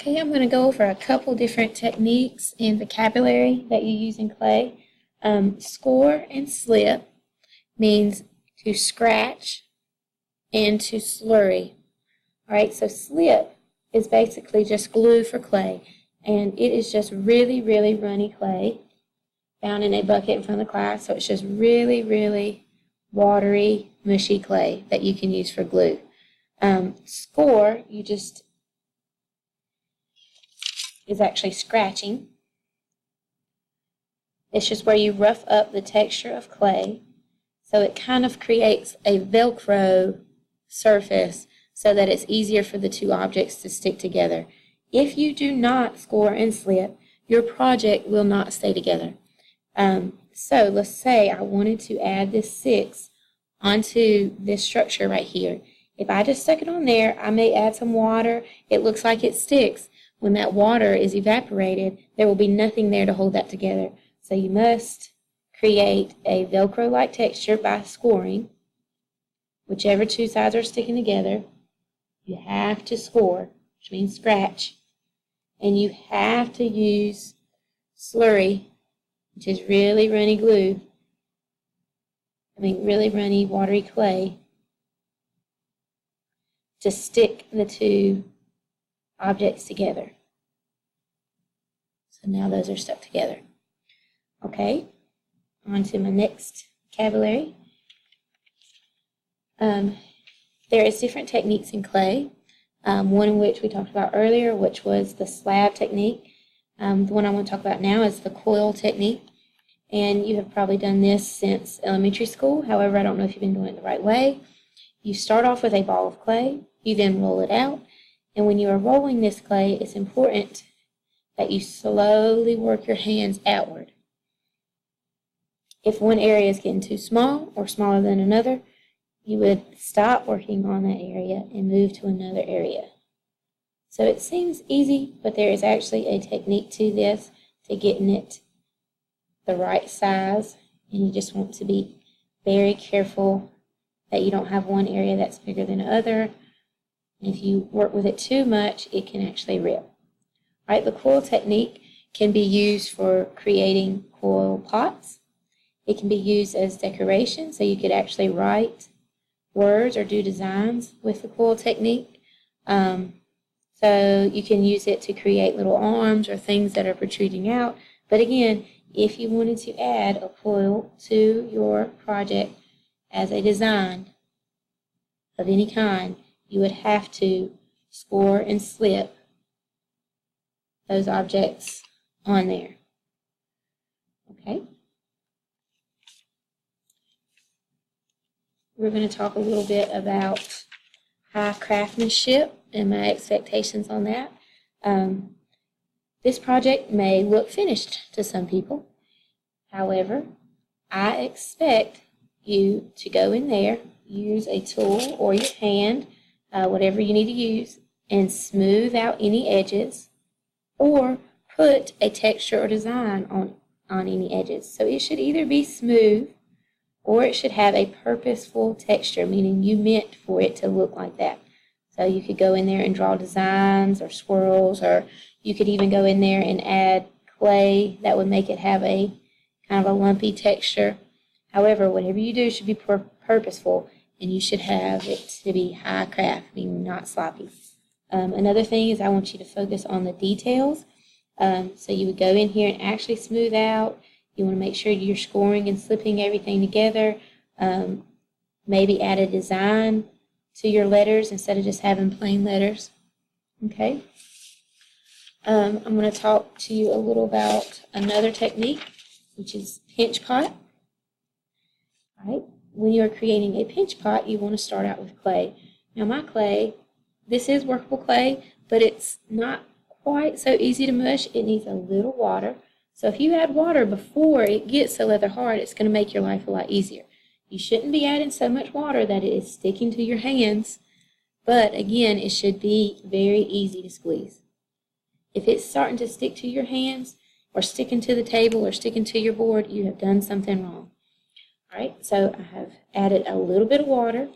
Okay, I'm going to go over a couple different techniques and vocabulary that you use in clay. Score and slip means to scratch and to slurry. Alright, so slip is basically just glue for clay, and it is just really, really runny clay found in a bucket in front of the class, so it's just really, really watery, mushy clay that you can use for glue. Score, is actually scratching. It's just where you rough up the texture of clay, so it kind of creates a Velcro surface so that it's easier for the two objects to stick together. If you do not score and slip, your project will not stay together. So let's say I wanted to add this 6 onto this structure right here. If I just stuck it on there, I may add some water. It looks like it sticks. When that water is evaporated, there will be nothing there to hold that together. So you must create a Velcro-like texture by scoring. Whichever two sides are sticking together, you have to score, which means scratch. And you have to use slurry, which is really runny glue. Really runny, watery clay, to stick the two objects together. So now those are stuck together. Okay, on to my next vocabulary. There is different techniques in clay. One in which we talked about earlier, which was the slab technique. The one I want to talk about now is the coil technique. And you have probably done this since elementary school. However, I don't know if you've been doing it the right way. You start off with a ball of clay. You then roll it out. And when you are rolling this clay, it's important that you slowly work your hands outward. If one area is getting too small or smaller than another, you would stop working on that area and move to another area. So it seems easy, but there is actually a technique to this, to getting it the right size, and you just want to be very careful that you don't have one area that's bigger than the other. If you work with it too much, it can actually rip. All right, the coil technique can be used for creating coil pots. It can be used as decoration, so you could actually write words or do designs with the coil technique. So you can use it to create little arms or things that are protruding out. But again, if you wanted to add a coil to your project as a design of any kind, you would have to score and slip those objects on there. Okay? We're going to talk a little bit about high craftsmanship and my expectations on that. This project may look finished to some people. However, I expect you to go in there, use a tool or your hand, whatever you need to use, and smooth out any edges, or put a texture or design on any edges. So it should either be smooth or it should have a purposeful texture, meaning you meant for it to look like that. So you could go in there and draw designs or swirls, or you could even go in there and add clay that would make it have a kind of a lumpy texture. However, whatever you do should be purposeful, and you should have it to be high craft, meaning not sloppy. Another thing is I want you to focus on the details. So you would go in here and actually smooth out. You want to make sure you're scoring and slipping everything together. Maybe add a design to your letters instead of just having plain letters. Okay? I'm going to talk to you a little about another technique, which is pinch pot. All right? When you're creating a pinch pot, you want to start out with clay. Now my clay, this is workable clay, but it's not quite so easy to mush. It needs a little water. So if you add water before it gets so leather hard, it's going to make your life a lot easier. You shouldn't be adding so much water that it is sticking to your hands, but again, it should be very easy to squeeze. If it's starting to stick to your hands, or sticking to the table, or sticking to your board, you have done something wrong. All right, so I have added a little bit of water.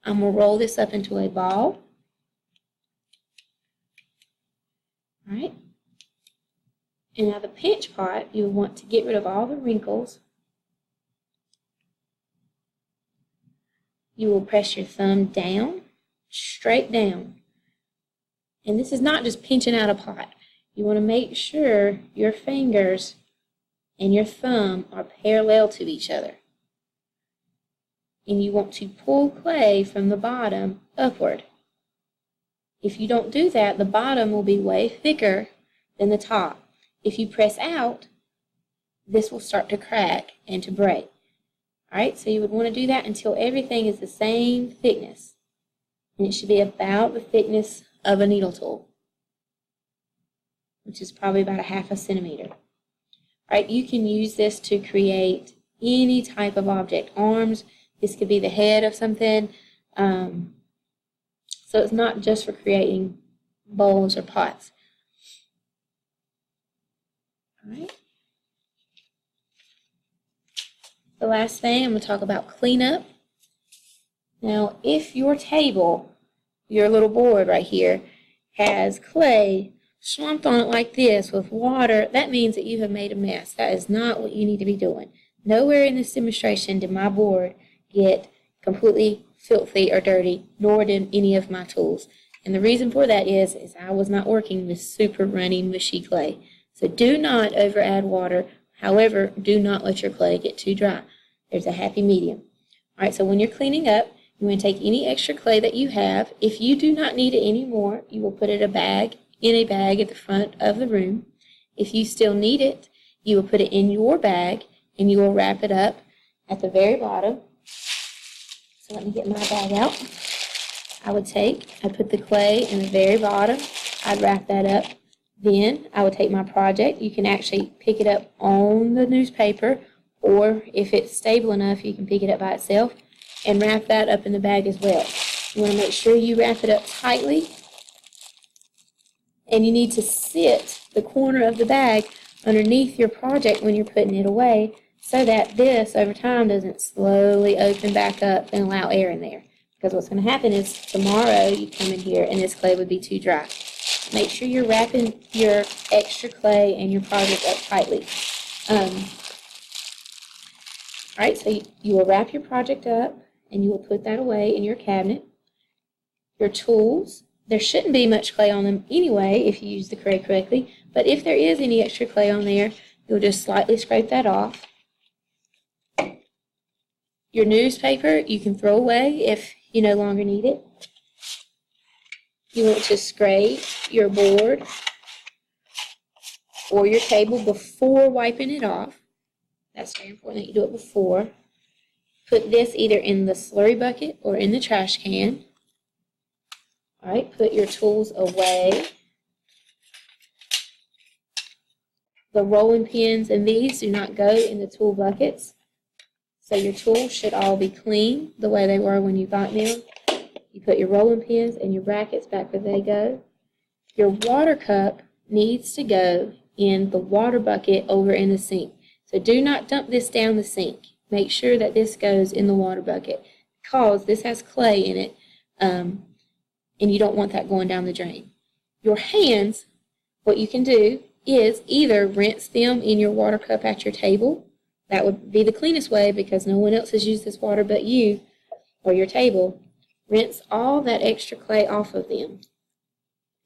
I'm going to roll this up into a ball. All right. And now the pinch pot, you'll want to get rid of all the wrinkles. You will press your thumb down, straight down. And this is not just pinching out a pot. You want to make sure your fingers and your thumb are parallel to each other. And you want to pull clay from the bottom upward. If you don't do that, the bottom will be way thicker than the top. If you press out, this will start to crack and to break. Alright, so you would want to do that until everything is the same thickness. And it should be about the thickness of a needle tool, which is probably about 1/2 centimeter. Alright, you can use this to create any type of object. Arms, this could be the head of something. So it's not just for creating bowls or pots. Alright. The last thing, I'm going to talk about cleanup. Now, if your table, your little board right here, has clay swamped on it like this with water, that means that you have made a mess. That is not what you need to be doing. Nowhere in this demonstration did my board get completely filthy or dirty, nor did any of my tools. And the reason for that is I was not working with super runny, mushy clay. So do not over add water. However, do not let your clay get too dry. There's a happy medium. All right, so when you're cleaning up, you want to take any extra clay that you have. If you do not need it anymore, you will put it in a bag at the front of the room. If you still need it, you will put it in your bag and you will wrap it up at the very bottom. So let me get my bag out. I'd put the clay in the very bottom. I'd wrap that up. Then I would take my project. You can actually pick it up on the newspaper, or if it's stable enough, you can pick it up by itself and wrap that up in the bag as well. You want to make sure you wrap it up tightly, and you need to sit the corner of the bag underneath your project when you're putting it away so that this, over time, doesn't slowly open back up and allow air in there. Because what's going to happen is tomorrow you come in here and this clay would be too dry. Make sure you're wrapping your extra clay and your project up tightly. Alright, so you will wrap your project up and you will put that away in your cabinet. Your tools, there shouldn't be much clay on them anyway if you use the clay correctly, but if there is any extra clay on there, you'll just slightly scrape that off. Your newspaper you can throw away if you no longer need it. You want to scrape your board or your table before wiping it off. That's very important that you do it before. Put this either in the slurry bucket or in the trash can. Alright, put your tools away. The rolling pins and these do not go in the tool buckets. So your tools should all be clean the way they were when you got them. You put your rolling pins and your brackets back where they go. Your water cup needs to go in the water bucket over in the sink. So do not dump this down the sink. Make sure that this goes in the water bucket because this has clay in it and you don't want that going down the drain. Your hands, what you can do is either rinse them in your water cup at your table. That would be the cleanest way because no one else has used this water but you or your table. Rinse all that extra clay off of them.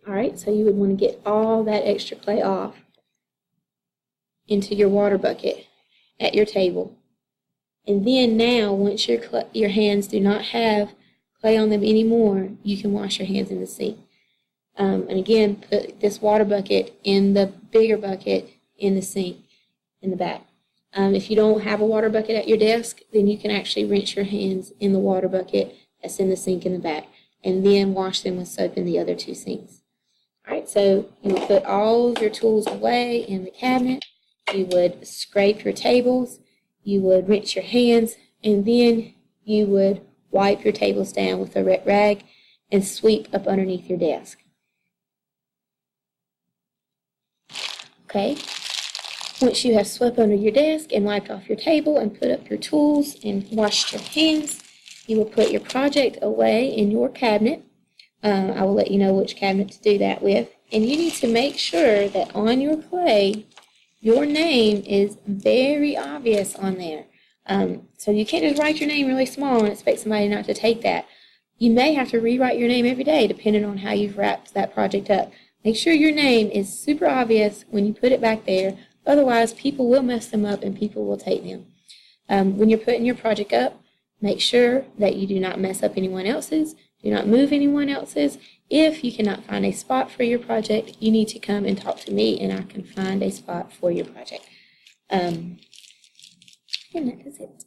Alright, so you would want to get all that extra clay off into your water bucket at your table. And then now, once your hands do not have clay on them anymore, you can wash your hands in the sink. And again, put this water bucket in the bigger bucket in the sink in the back. If you don't have a water bucket at your desk, then you can actually rinse your hands in the water bucket that's in the sink in the back, and then wash them with soap in the other two sinks. Alright, so you would put all of your tools away in the cabinet. You would scrape your tables. You would rinse your hands, and then you would wipe your tables down with a wet rag and sweep up underneath your desk. Okay. Once you have swept under your desk and wiped off your table and put up your tools and washed your hands, you will put your project away in your cabinet. I will let you know which cabinet to do that with. And you need to make sure that on your clay, your name is very obvious on there. So you can't just write your name really small and expect somebody not to take that. You may have to rewrite your name every day depending on how you've wrapped that project up. Make sure your name is super obvious when you put it back there. Otherwise, people will mess them up and people will take them. When you're putting your project up, make sure that you do not mess up anyone else's. Do not move anyone else's. If you cannot find a spot for your project, you need to come and talk to me and I can find a spot for your project. And that is it.